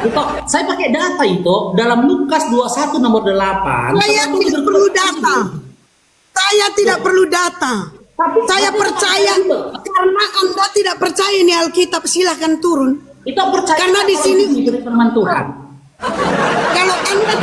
Itu saya pakai data itu dalam Lukas 21 nomor 8. Saya tidak perlu data. Saya tidak perlu data. Saya percaya karena Anda tidak percaya ini Alkitab, silahkan turun. Itu percaya Karena di sini firman Tuhan. kalau Anda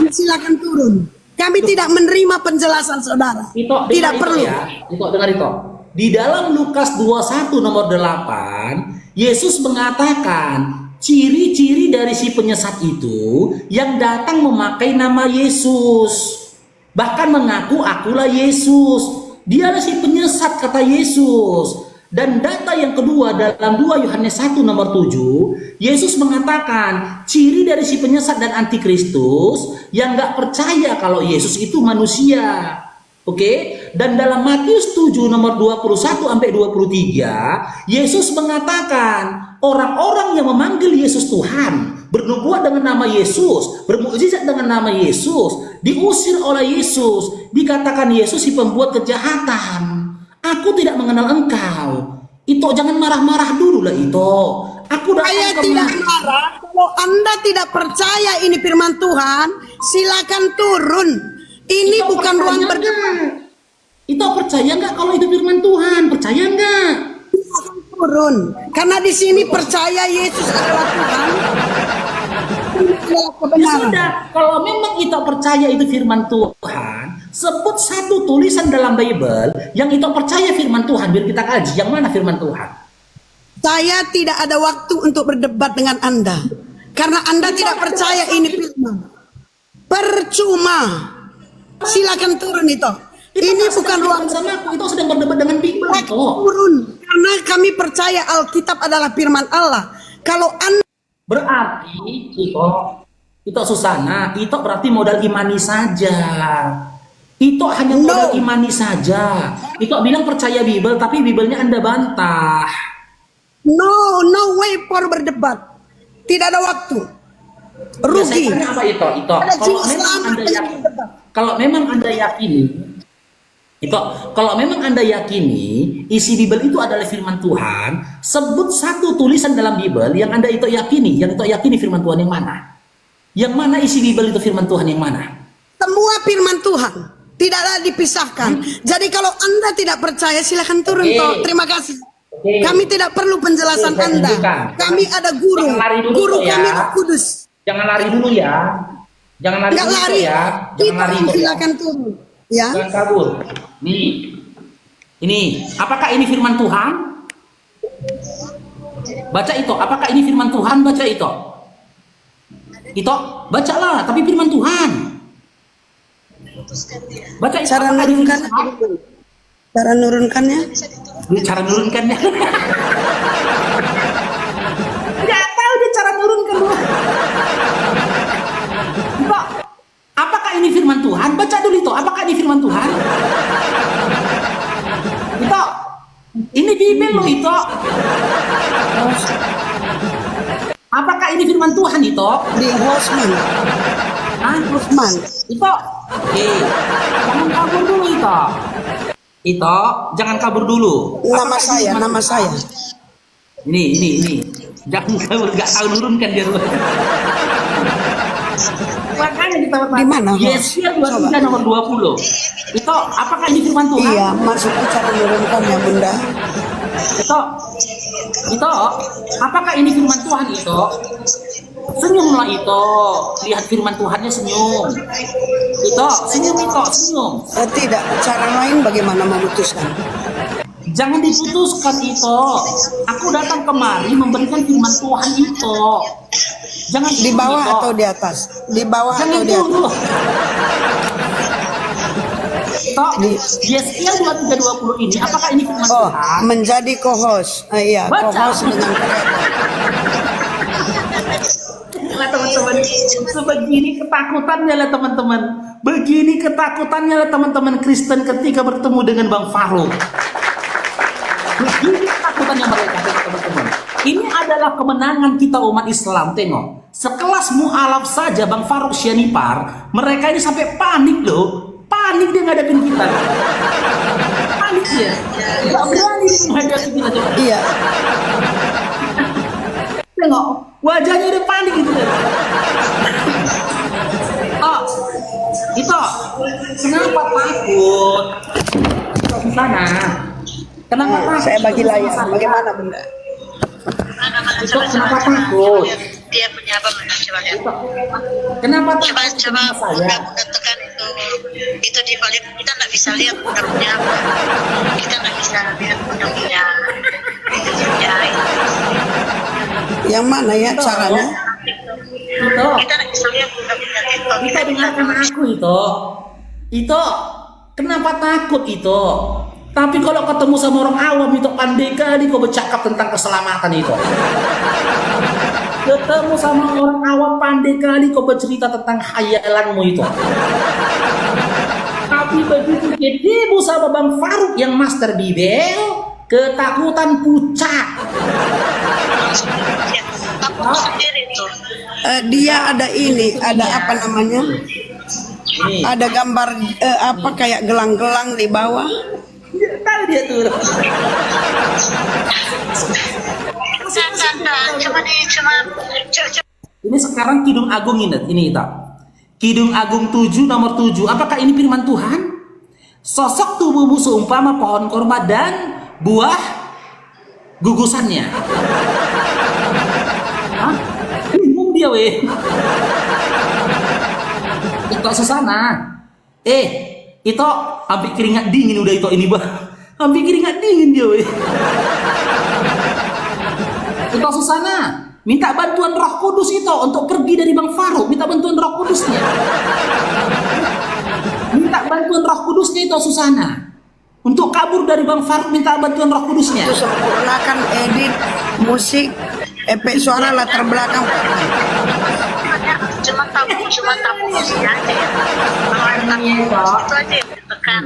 silakan turun. Kami tidak menerima penjelasan saudara. Tidak perlu. Itu dengar itu. Di dalam Lukas 21 nomor 8, Yesus mengatakan ciri-ciri dari si penyesat itu yang datang memakai nama Yesus. Bahkan mengaku akulah Yesus. Dialah si penyesat kata Yesus. Dan data yang kedua dalam 2 Yohanes 1 nomor 7, Yesus mengatakan ciri dari si penyesat dan antikristus yang gak percaya kalau Yesus itu manusia. Oke? Dan dalam Matius 7 nomor 21 sampai 23, Yesus mengatakan orang-orang yang memanggil Yesus Tuhan, bernubuat dengan nama Yesus, bermukjizat dengan nama Yesus, diusir oleh Yesus, dikatakan Yesus si pembuat kejahatan. Aku tidak mengenal engkau. Itu jangan marah-marah dulu lah itu. Saya tidak marah. Kalau Anda tidak percaya ini firman Tuhan, silakan turun. Ini itu bukan ruang berdebat. Itu percaya nggak kalau itu firman Tuhan? Percaya nggak? Silakan turun. Karena di sini percaya Yesus adalah Tuhan. Ya sudah, kalau memang kita percaya itu firman Tuhan, sebut satu tulisan dalam Bible yang kita percaya firman Tuhan, biar kita kaji yang mana firman Tuhan. Saya tidak ada waktu untuk berdebat dengan Anda, karena Anda tidak percaya ini firman. Percuma. Silakan turun itu. Ini bukan ruang sama aku, itu sedang berdebat dengan Bible. Turun, karena kami percaya Alkitab adalah firman Allah. Kalau Anda berarti itu Susana, itu berarti modal imani saja. Itu hanya modal imani saja. Itu bilang percaya Bible, tapi Biblenya Anda bantah. No way for berdebat. Tidak ada waktu. Rugi. Ya, apa itu? Kalau memang Anda yakini isi Bible itu adalah firman Tuhan, sebut satu tulisan dalam Bible yang Anda itu yakini firman Tuhan yang mana? Yang mana isi Bible itu firman Tuhan yang mana? Semua firman Tuhan, tidaklah dipisahkan. Jadi kalau Anda tidak percaya silahkan turun. Terima kasih. Kami tidak perlu penjelasan Anda. Kami ada guru. Guru kami Kudus. Jangan lari dulu ya. Jangan lari. Silakan turun. Ya. Jangan kabur. Nih. Ini, apakah ini firman Tuhan? Baca itu. Apakah ini firman Tuhan? Baca itu. Itu, bacalah, tapi firman Tuhan. Baca itu. Cara nurunkannya. Cara nurunkannya. Cara nurunkannya. Nggak tahu dia cara nurunkan. Apakah ini firman Tuhan? Baca dulu itu. Apakah ini firman Tuhan? Itu. Ini Bible loh itu. Apakah ini firman Tuhan itu? Di Hosman. Hosman. Itu. Jangan kabur dulu itu. Itu. Jangan kabur dulu. Nama saya. Ini. Jangan kabur. Gak tahu nurunkan dia dulu. Makanya kita di mana? Yesaya 23 nomor 20. Itu apakah ini firman Tuhan? Iya, maksudnya cara nurunkannya, Bunda. Itu apakah ini firman Tuhan itu? Senyumlah itu. Lihat firman Tuhannya senyum. Itu senyum. Tidak, cara lain bagaimana memutuskan? Jangan diputuskan itu. Aku datang kemari memberikan firman Tuhan itu. Jangan di bawah itu. Atau di atas? Di bawah jangan atau di atas? Yesaya 23:20 ini apakah ini firman Tuhan? Menjadi co-host. Iya, co-host dengan kereta. Teman-teman, sebegini ketakutannya lah teman-teman. Begini ketakutannya lah teman-teman Kristen ketika bertemu dengan Bang Farouk. Begini ketakutannya mereka teman-teman. Ini adalah kemenangan kita umat Islam. Tengok, sekelas mu'alaf saja Bang Farouk Sianipar, mereka ini sampai panik loh. Panik dia ngadepin kita. Panik dia. Gak berani menghadapi kita. Iya. Tengok, Wajahnya udah panik gitu. Oh, itu kenapa takut? Di sana. Kenapa takut? Saya bagi layar. Bagaimana Bunda? Itu kenapa takut? Dia punya apa? Coba lihat. Kenapa Coba takut coba sama saya? Bunda tekan itu di balik kita nggak bisa lihat Bunda punya apa. Kita nggak bisa lihat Bunda punya. Yang mana ya caranya? Itu. Kita nggak bisa lihat Bunda punya TikTok. Kita dengarkan aku itu kenapa takut itu? Tapi kalau ketemu sama orang awam itu pandai kali kau bercakap tentang keselamatan itu. Ketemu sama orang awam pandai kali kau bercerita tentang khayalanmu itu. Tapi begitu ketemu sama Bang Faruk yang master Bibel, ketakutan pucat. Aku sendiri tuh. Dia ada ini, ada apa namanya? Ini. Ada gambar apa kayak gelang-gelang di bawah. Tahu dia tuh. Ini sekarang Kidung Agung ini tak. Kidung Agung 7 nomor 7. Apakah ini firman Tuhan? Sosok tubuhmu seumpama pohon korma dan buah gugusannya. Hah? Bingung dia weh. Itu Susana. Itu hampir keringat dingin udah itu ini bah. Hampir keringat dingin dia weh. Itu Susana. Minta bantuan Roh Kudus itu untuk pergi dari Bang Faruk. Minta bantuan Roh Kudusnya. Minta bantuan Roh Kudusnya itu Susana. Untuk kabur dari Bang Faruk minta bantuan Roh Kudusnya. Itu sempurnakan edit musik, efek suara latar belakang. Cuma tamu musiknya aja ya. Kalau ada tamu itu aja yang ditekan.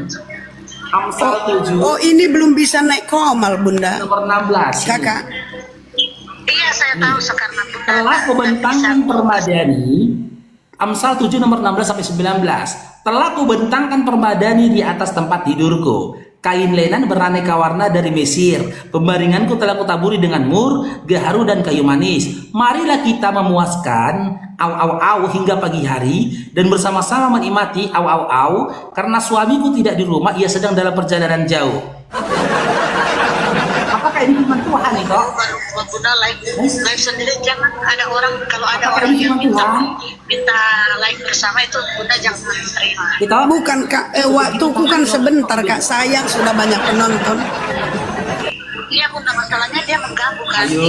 Amsal 7 Oh ini belum bisa naik komal Bunda. nomor 16. Kakak. Iya saya tahu sekarang Bunda. Telah kubentangkan permadani. Amsal 7 nomor 16 sampai 19. Telah kubentangkan permadani di atas tempat tidurku. Kain lenan beraneka warna dari Mesir. Pembaringanku telah kutaburi dengan mur, gaharu dan kayu manis. Marilah kita memuaskan au hingga pagi hari dan bersama-sama menikmati au karena suamiku tidak di rumah, ia sedang dalam perjalanan jauh. Apakah ini firman Tuhan nih kok? Baru Bunda live sendiri, jangan ada orang, kalau ada Apakah orang ini yang firman minta live bersama itu Bunda jangan terima. Kita Bukan Kak, waktuku kan sebentar Kak, sayang sudah banyak penonton. Iya Bunda, masalahnya dia mengganggu kan. Ayo,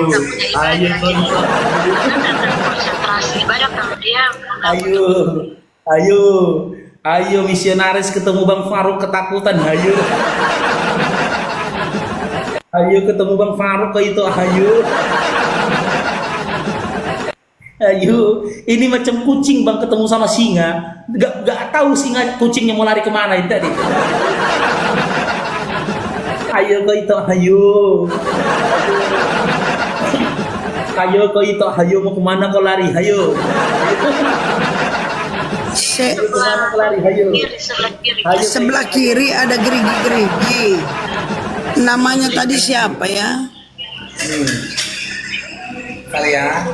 Kita punya ayo, ibadah. Bunda akan konsentrasi ibadah kalau dia mengganggu. ayo misionaris ketemu Bang Faruk ketakutan, ayo. Ayo ketemu Bang Faruk ke itu, ayo. Ayo, ini macam kucing Bang ketemu sama singa. Gak tahu singa kucingnya mau lari kemana itu tadi. Ayo ke itu, ayo. Ayo ke itu, ayo mau kemana kau lari, ayo. Kemana kau lari, ayo. Sebelah kiri. Ayo, Sebelah kiri ada gerigi-gerigi. Namanya tadi siapa ya? Kali ya.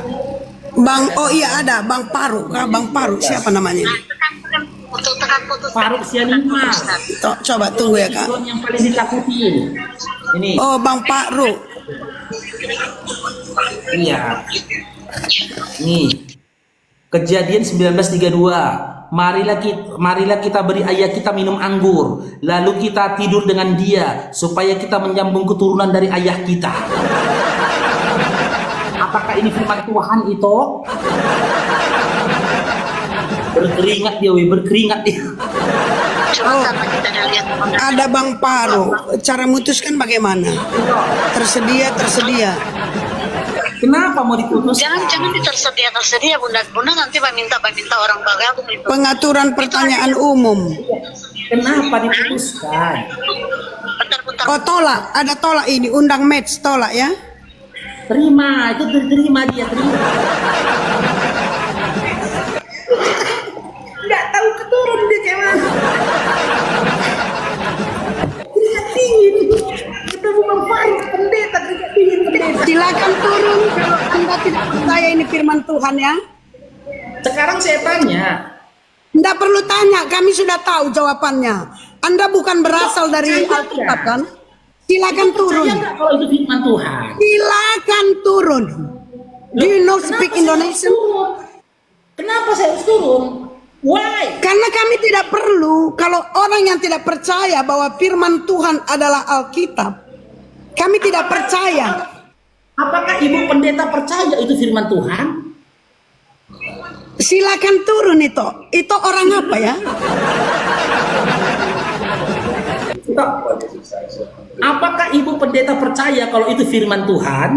Oh iya ada Bang Paru. Bang Paru siapa namanya? Tekan untuk tekan putus. Faruk Sianima. Coba tunggu ya Kak. Yang paling ditakutin. Ini. Oh Bang Paru. Iya. Nih. Kejadian 1932. Marilah kita beri ayah kita minum anggur, lalu kita tidur dengan dia supaya kita menyambung keturunan dari ayah kita. Apakah ini firman Tuhan itu? Berkeringat dia, berkeringat dia. Coba sama kita lihat. Ada Bang Paru. Cara memutuskan bagaimana? Tersedia. Kenapa mau diputus? Jangan tersedia Bunda nanti minta orang bergabung itu. Pengaturan pertanyaan umum. Kenapa diputuskan? Bentar. Oh tolak, ada tolak ini. Undang match tolak ya. Terima, itu terima dia, terima. Nggak tahu keturun dia kayak mana. Keringat dingin. Ketemu Bang Faruk, pendeta keringat dingin, pendeta. Silakan turun kalau Anda tidak percaya ini firman Tuhan ya. Sekarang saya tanya. Tidak perlu tanya, kami sudah tahu jawabannya. Anda bukan berasal dari Alkitab kan? Silakan turun. Percaya nggak kalau itu firman Tuhan? Silakan turun. Do you know speak Indonesian? Kenapa saya harus turun? Why? Karena kami tidak perlu. Kalau orang yang tidak percaya bahwa firman Tuhan adalah Alkitab, kami tidak percaya. Apakah ibu pendeta percaya itu firman Tuhan? Silakan turun itu. Itu orang apa ya? Apakah ibu pendeta percaya kalau itu firman Tuhan?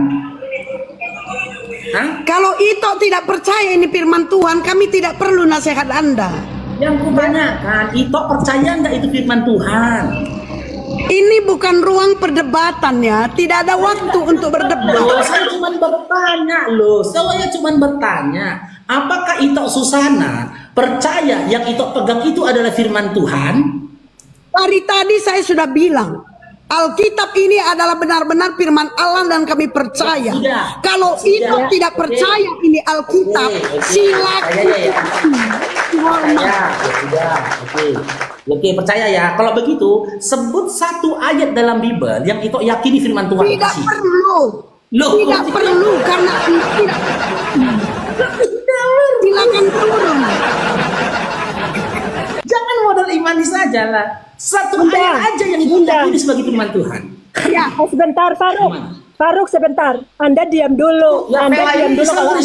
Hah? Kalau itu tidak percaya ini firman Tuhan, kami tidak perlu nasihat Anda. Yang kutanyakan, itu percaya nggak itu firman Tuhan? Ini bukan ruang perdebatan ya. Tidak ada waktu untuk berdebat. Loh, saya cuma bertanya loh. Saya cuma bertanya, apakah Ito Susana percaya yang Ito pegang itu adalah firman Tuhan? Dari tadi saya sudah bilang, Alkitab ini adalah benar-benar firman Allah dan kami percaya. Sudah. Kalau itu tidak percaya ini Alkitab, silakan. Oke, percaya ya. Kalau begitu, sebut satu ayat dalam Bible yang itu yakini firman Tuhan. Tidak Kasih. perlu. Loh, Tidak perlu karena tidak. Silakan turun. Jangan modal imani saja lah. Satu Bunda, ayat aja yang itu Bunda. yakini sebagai firman Tuhan. Ya, Sebentar, Faruk. Gimana? Faruk, sebentar. Anda diam dulu. Ya, Anda Vela diam ini dulu Islam kalau Anda.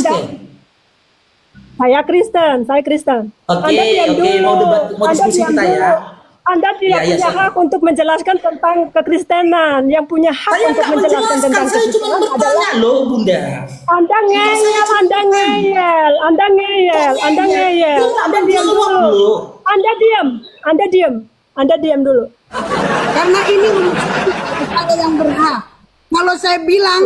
Kristen. Saya Kristen. Oke, Anda diam oke, dulu. mau debat, mau Anda diskusi diam kita dulu. ya. Anda tidak Iya, punya saya- hak untuk menjelaskan tentang kekristenan. Yang punya hak Saya untuk nggak menjelaskan tentang menjelaskan, saya cuma kekristenan bertanya adalah loh, Bunda. Anda ngeyel, Anda ngeyel, Anda ngeyel, Anda ngeyel. Anda diam dulu. Loh. Anda diam, Anda diam, Anda diam dulu. karena ini ada yang berhak. Kalau saya bilang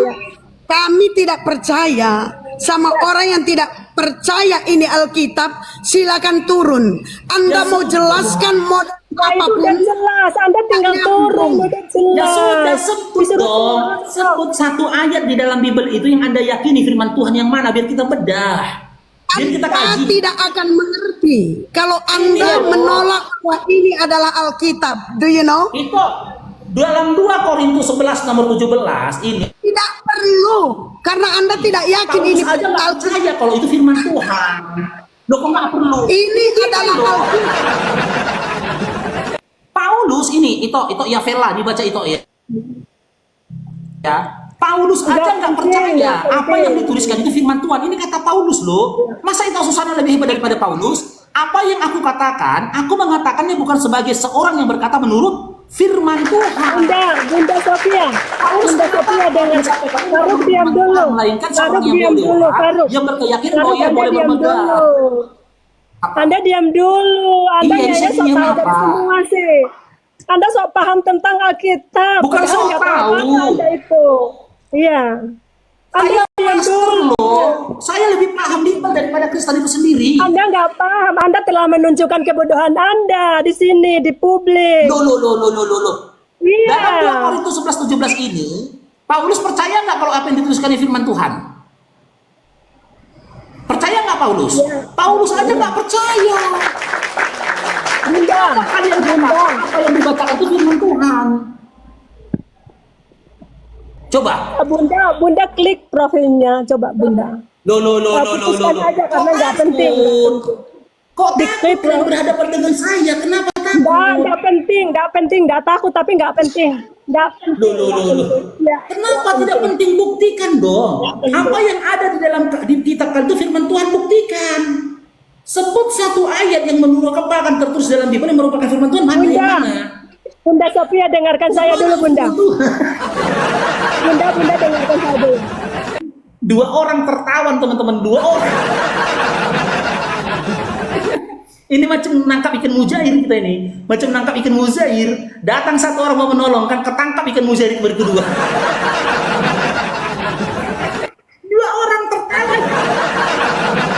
kami tidak percaya sama orang yang tidak percaya ini Alkitab, silakan turun. Anda mau jelaskan model Nah, itu udah apapun, jelas, Anda tinggal turun, udah Ya jelas. sudah, sebut Disuruh dong. turun. Sebut satu ayat di dalam Bible itu yang Anda yakini firman Tuhan yang mana, biar kita bedah. Biar kita Anda kaji. tidak akan mengerti kalau Anda menolak bahwa ini adalah Alkitab. Do you know? Itu dalam 2 Korintus 11 nomor 17 ini. Tidak perlu, karena Anda tidak yakin ini Paulus aja nggak Alkitab. percaya kalau itu firman Tuhan. Loh, kok nggak perlu? Ini adalah Alkitab. Paulus ini, itu ya Vela, dibaca itu ya. Ya, Paulus aja nggak percaya apa yang dituliskan itu firman Tuhan. Ini kata Paulus loh. Masa itu Susana lebih hebat daripada Paulus? Apa yang aku katakan, aku mengatakannya bukan sebagai seorang yang berkata menurut firman Tuhan. Bunda Sofia, Bunda Sofia dengar. Faruk diam dulu. Melainkan Faruk seorang yang diam boleh dulu, Faruk. yang berkeyakinan Faruk, bahwa ia Anda boleh diam bermegang. dulu. Anda diam dulu. Anda Iya, kayaknya saya sok diam tahu dari apa? semua sih. Anda sok paham tentang Alkitab. Bukan Padahal sok nggak tahu. apa-apa Anda itu. Iya. Anda Saya diam pastor dulu. loh. Saya lebih paham Bible daripada Kristen itu sendiri. Anda nggak paham. Anda telah menunjukkan kebodohan Anda di sini, di publik. Loh. Iya. Dalam 2 Korintus 11-17 ini, Paulus percaya nggak kalau apa yang dituliskan di firman Tuhan? Percaya nggak Paulus? Paulus aja nggak percaya. Bunda, Kalian katakan apa yang dibacakan itu firman Tuhan. Coba. Bunda klik profilnya, coba Bunda. Loh. Putuskan aja karena nggak penting. Kok Diklik, takut kalian berhadapan dengan saya? Kenapa takut? Nggak penting, nggak takut tapi nggak penting. Nggak penting. Loh. Ya. Kenapa tidak penting? Buktikan dong. Apa yang ada di dalam di kitab itu firman Tuhan, buktikan. Sebut satu ayat yang menurut akan tertulis dalam Bible yang merupakan firman Tuhan, mana yang Bunda. mana? Bunda Sofia dengarkan saya dulu Bunda. Bunda dengarkan saya dulu. 2 orang tertawan teman-teman, 2 orang. Ini macam nangkap ikan mujair kita ini, macam nangkap ikan mujair. Datang 1 orang mau menolong, kan ketangkap ikan mujair itu kedua.